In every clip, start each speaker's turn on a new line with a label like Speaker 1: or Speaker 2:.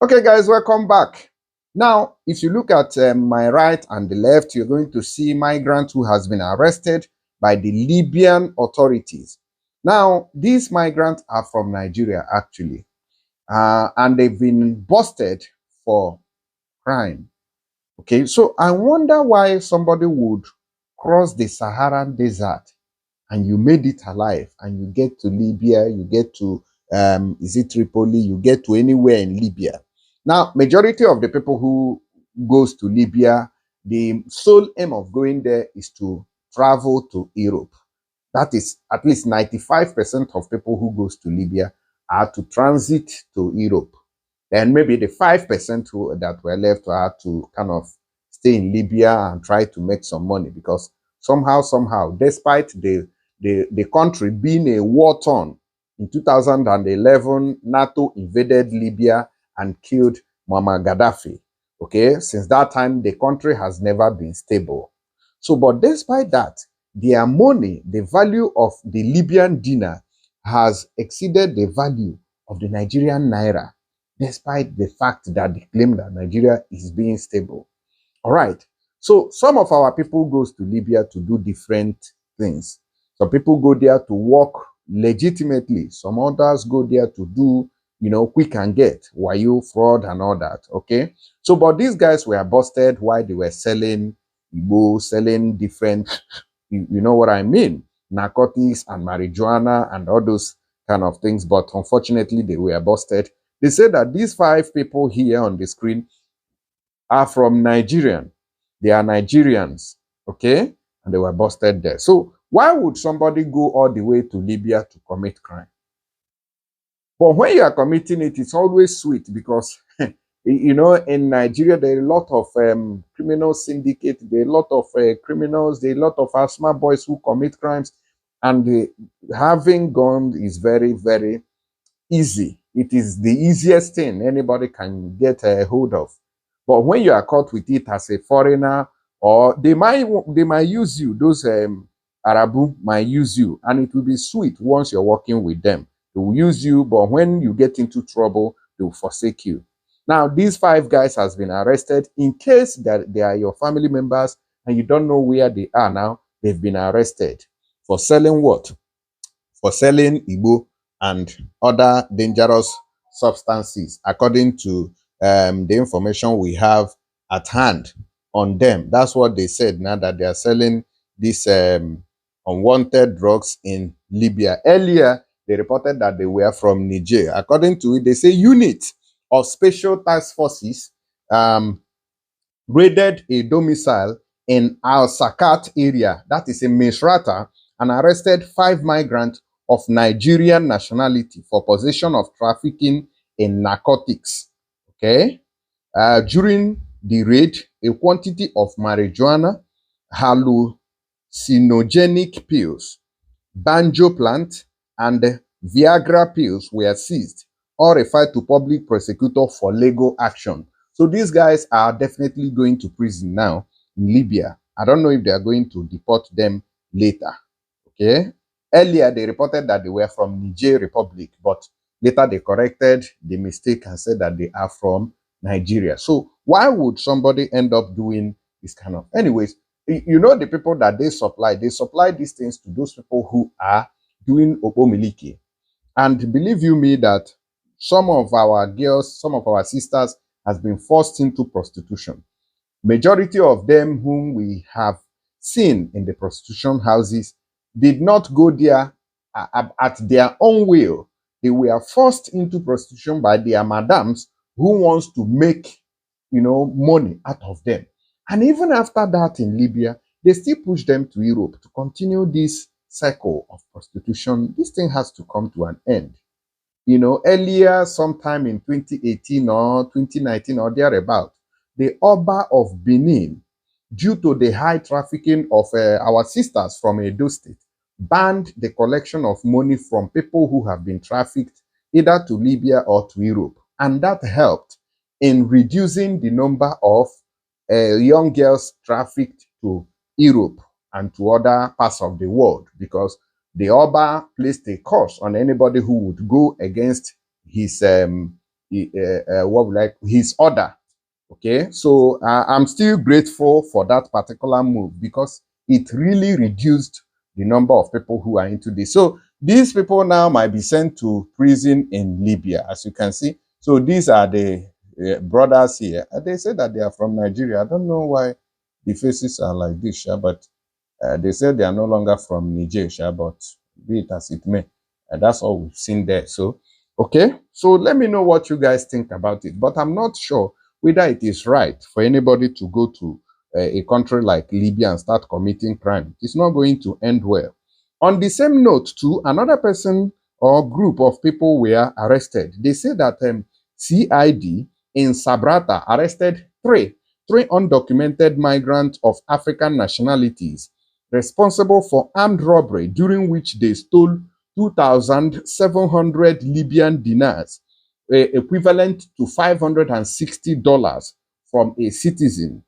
Speaker 1: Okay, guys, welcome back. Now, if you look at my right and the left, you're going to see migrants who has been arrested by the Libyan authorities. Now, these migrants are from Nigeria, actually, and they've been busted for crime. Okay, so I wonder why somebody would cross the Saharan desert and you made it alive and you get to Libya, you get to is it Tripoli, you get to anywhere in Libya. Now, majority of the people who goes to Libya, the sole aim of going there is to travel to Europe. That is at least 95% of people who goes to Libya are to transit to Europe. And maybe the 5% that were left are to kind of stay in Libya and try to make some money because somehow, despite the country being a war torn, in 2011, NATO invaded Libya and killed Muammar Gaddafi. Okay, since that time, the country has never been stable. So, but despite that, their money, the value of the Libyan dinar has exceeded the value of the Nigerian naira, despite the fact that they claim that Nigeria is being stable. All right. So some of our people goes to Libya to do different things. Some people go there to work legitimately. Some others go there to do, quick and get, wayo, fraud and all that. Okay. So, but these guys were busted while they were selling Igbo, selling different, you know what I mean, narcotics and marijuana and all those kind of things. But unfortunately, they were busted. They said that these 5 people here on the screen are from Nigerian. They are Nigerians, okay? And they were busted there. So why would somebody go all the way to Libya to commit crime? But when you are committing it, it's always sweet because, in Nigeria, there are a lot of criminal syndicates, there are a lot of criminals, there are a lot of asthma boys who commit crimes. And having guns is very, very easy. It is the easiest thing anybody can get a hold of. But when you are caught with it as a foreigner, or they might use you, those Arabu might use you, and it will be sweet once you're working with them. They will use you, but when you get into trouble, they will forsake you. Now, these 5 guys has been arrested. In case that they are your family members and you don't know where they are now, they've been arrested for selling what? For selling Igbo and other dangerous substances, according to the information we have at hand on them. That's what they said now, that they are selling these unwanted drugs in Libya. Earlier, they reported that they were from Niger. According to it, they say unit of special task forces raided a domicile in Al Sakat area, that is in Misrata, and arrested 5 migrants of Nigerian nationality for possession of trafficking in narcotics. Okay. During the raid, a quantity of marijuana, hallucinogenic pills, banjo plant, and Viagra pills were seized, all referred to public prosecutor for legal action. So these guys are definitely going to prison now in Libya. I don't know if they are going to deport them later. Okay. Earlier, they reported that they were from Niger Republic, but later they corrected the mistake and said that they are from Nigeria. So why would somebody end up doing this kind of? Anyways, the people that they supply these things to those people who are doing opomiliki. And believe you me that some of our girls, some of our sisters has been forced into prostitution. Majority of them whom we have seen in the prostitution houses did not go there at their own will. They were forced into prostitution by their madams who wants to make, money out of them. And even after that in Libya, they still push them to Europe to continue this cycle of prostitution. This thing has to come to an end. Earlier, sometime in 2018 or 2019 or thereabout, the Oba of Benin, due to the high trafficking of our sisters from Edo State, banned the collection of money from people who have been trafficked either to Libya or to Europe. And that helped in reducing the number of young girls trafficked to Europe and to other parts of the world, because the Oba placed a curse on anybody who would go against his what would like his order. Okay, so I'm still grateful for that particular move because it really reduced the number of people who are into this. So these people now might be sent to prison in Libya, as you can see. So these are the brothers here. And they say that they are from Nigeria. I don't know why the faces are like this, but they said they are no longer from Niger, but be it as it may. That's all we've seen there. So, okay. So let me know what you guys think about it. But I'm not sure whether it is right for anybody to go to a country like Libya and start committing crime. It's not going to end well. On the same note, too, another person or group of people were arrested. They say that CID in Sabrata arrested three undocumented migrants of African nationalities responsible for armed robbery during which they stole 2,700 Libyan dinars, equivalent to $560 from a citizen.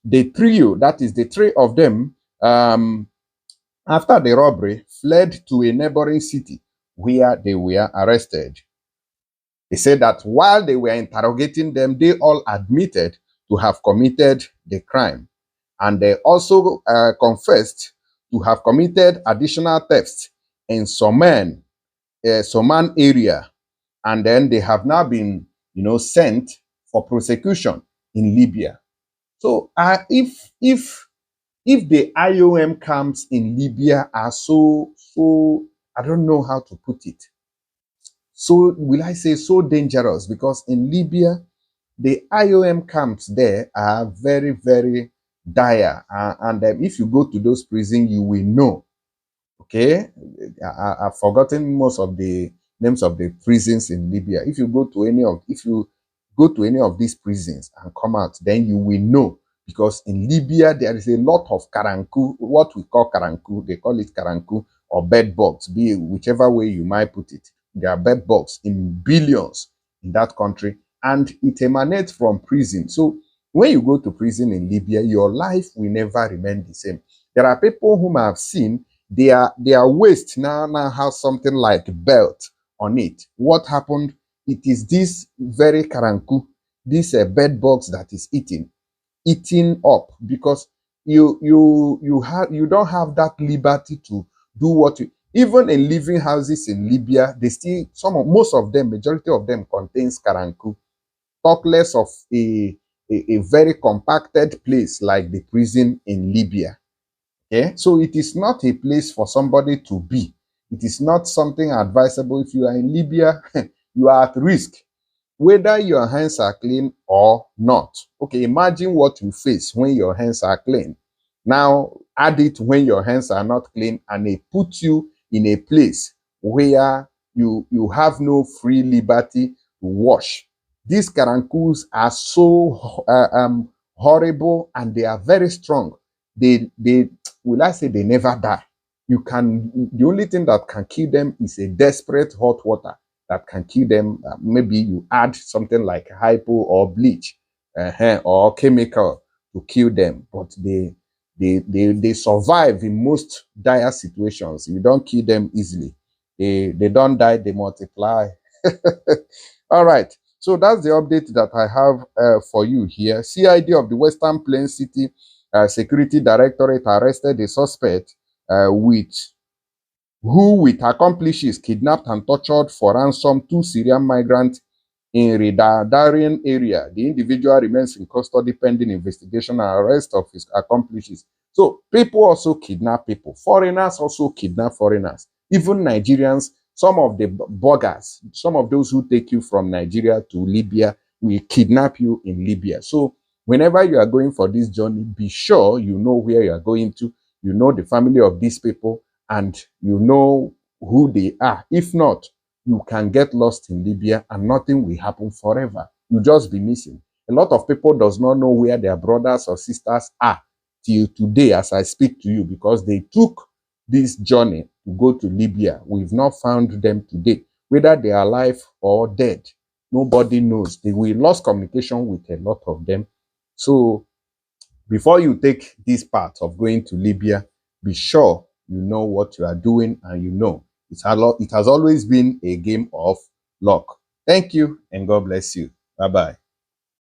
Speaker 1: The trio, that is the three of them, after the robbery, fled to a neighboring city where they were arrested. They said that while they were interrogating them, they all admitted to have committed the crime. And they also confessed to have committed additional thefts in Soman area. And then they have now been, sent for prosecution in Libya. So if the IOM camps in Libya are so, I don't know how to put it, so will I say so dangerous, because in Libya the IOM camps there are very, very dire, and if you go to those prisons you will know. Okay, I've forgotten most of the names of the prisons in Libya. If you go to any of these prisons and come out, then you will know, because in Libya there is a lot of karanku, what we call karanku. They call it karanku or bed bugs, be it whichever way you might put it. There are bed bugs in billions in that country, and it emanates from prison. So when you go to prison in Libya, your life will never remain the same. There are people whom I have seen, their waist now has something like belt on it. What happened? It is this very karanku, this bed bugs that is eating up, because you don't have that liberty to do what you, even in living houses in Libya, they still, most of them, majority of them contains karanku. Talk less of a very compacted place like the prison in Libya. Okay, so it is not a place for somebody to be. It is not something advisable. If you are in Libya, you are at risk, whether your hands are clean or not. Okay, imagine what you face when your hands are clean. Now, add it when your hands are not clean, and it puts you in a place where you have no free liberty to wash. These karankus are so horrible, and they are very strong. They will I say they never die. The only thing that can kill them is a desperate hot water that can kill them. Maybe you add something like hypo or bleach or chemical to kill them, but they survive in most dire situations. You don't kill them easily. They don't die, they multiply. All right. So that's the update that I have for you here. CID of the Western Plains City Security Directorate arrested a suspect who with accomplices kidnapped and tortured for ransom two Syrian migrants in Darian area. The individual remains in custody pending investigation and arrest of his accomplices. So people also kidnap people. Foreigners also kidnap foreigners. Even Nigerians, some of the buggers, some of those who take you from Nigeria to Libya will kidnap you in Libya. So whenever you are going for this journey, be sure you know where you are going to, you know the family of these people, and you know who they are. If not, you can get lost in Libya and nothing will happen forever. You just be missing. A lot of people does not know where their brothers or sisters are till today as I speak to you, because they took this journey to go to Libya. We've not found them today, whether they are alive or dead. Nobody knows. We lost communication with a lot of them. So before you take this part of going to Libya, be sure you know what you are doing, and you know it has always been a game of luck. Thank you and God bless you. Bye bye.